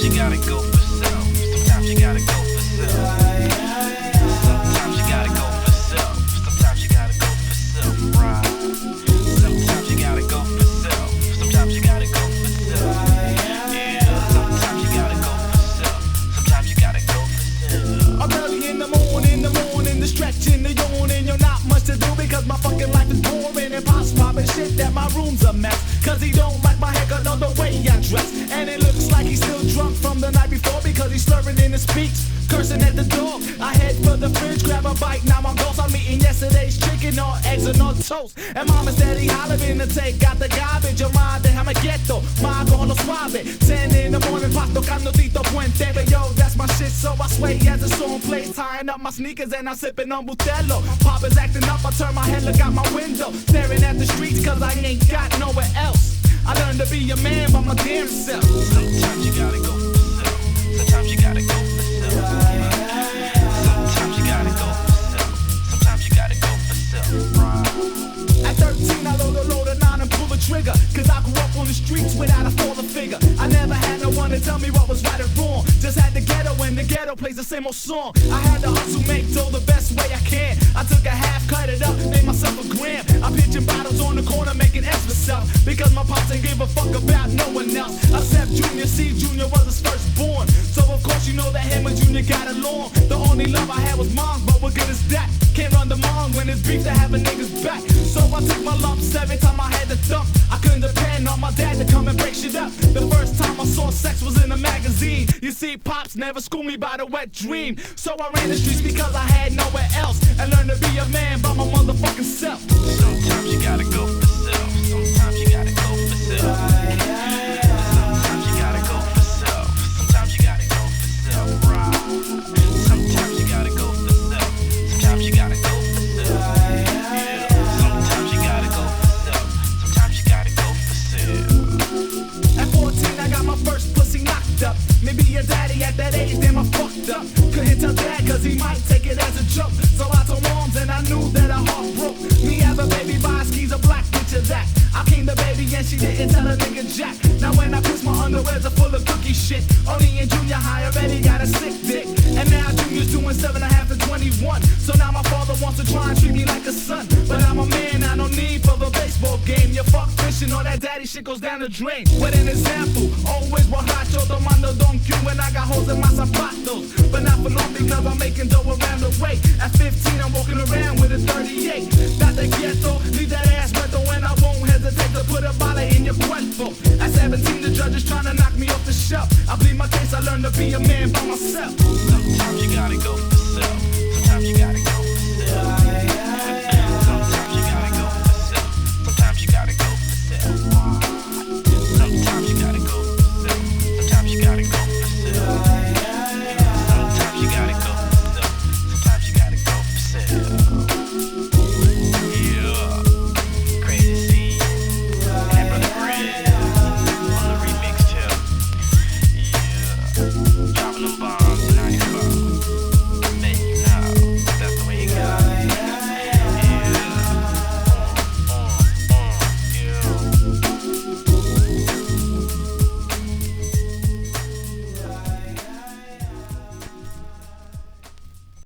Sometimes you gotta go for self. Sometimes you gotta go for self. Sometimes you gotta go for self. Sometimes you gotta go for self, right? Sometimes you gotta go for self. Sometimes you gotta go for self. Yeah, sometimes you gotta go for self. Sometimes you gotta go for self. I'm early in the morning, the stretching, the yawning. You're not much to do because my fucking life is boring. And pops popping shit that my room's a mess. Cause he don't like my haircut or the way I dress. And it looks like he's still drunk from the night before because he's slurring in his speech, cursing at the door. I head for the fridge, grab a bite, now I'm ghost. I'm eating yesterday's chicken or eggs and no toast. And mama said he hollering to take out the garbage. Your mind, déjame quieto, ma con lo suave. 10 in the morning, pop tocando Tito Puente. But yo, that's my shit, so I sway as the song plays. Tying up my sneakers and I'm sipping on Butelo. Pop is acting up, I turn my head, look out my window. Staring at the streets cause I ain't got nowhere else. I learned to be a man by my damn self. Sometimes you gotta go for self. Sometimes you gotta go for self. Sometimes you gotta go for self. Sometimes you gotta go for self, right? At 13 I load a 9 and pull the trigger. Cause I grew up on the streets without a father figure. I never had no one to tell me what was right or wrong. Just had the ghetto and the ghetto plays the same old song. I had to hustle, make dough the best way I can. I took a half, cut it up, made myself a gram. I'm pitching bottles on the corner, making S for self. Because my pops ain't give a fuck about no one else. Except Junior, see Junior was his firstborn. So of course you know that him and Junior got along. The only love I had was mom's, but what good is that? Can't run the mom when it's beef to have a nigga's back. So I took my lumps every time I had to dump. I couldn't depend on my dad to come and break shit up. The first time I saw sex was in a magazine. You see, pops never schooled me about a wet dream. So I ran the streets because I had nowhere else. And learned to be a man by my motherfucking self. Sometimes you gotta go for self. Sometimes you gotta go for self. Sometimes you gotta go for self. Sometimes you gotta go for self, right? Sometimes you gotta go for self. Sometimes you gotta go for self. Yeah. Sometimes you gotta go for self. Sometimes you gotta go for self. At 14 I got my first pussy knocked up. Maybe your daddy at that age, damn I fucked up. Couldn't tell dad cause he might take it as a joke. So I told moms and I knew that her heart broke. Me have a baby by skis, a black bitch of that. I came the baby and she didn't tell a nigga jack. Now when I piss my underwears are full of cookie shit. Only in junior high already got a sick dick. And now junior's doing 7.5 to 21. So now my father wants to try and treat me like a son. But I'm a man, I don't need for the baseball game. You fuck fishing, all that daddy shit goes down the drain. With an example, always borracho, tomando Don Q. And I got holes in my zapatos. But not for long because I'm making dough around the way. At 15 I'm walking around with a 38. Date quieto, leave that ass reto. And I won't hesitate to put a bala in your cuerpo. At 17 the judge is trying to knock me off the shelf. I plead my case, I learned to be a man by myself. Sometimes you gotta go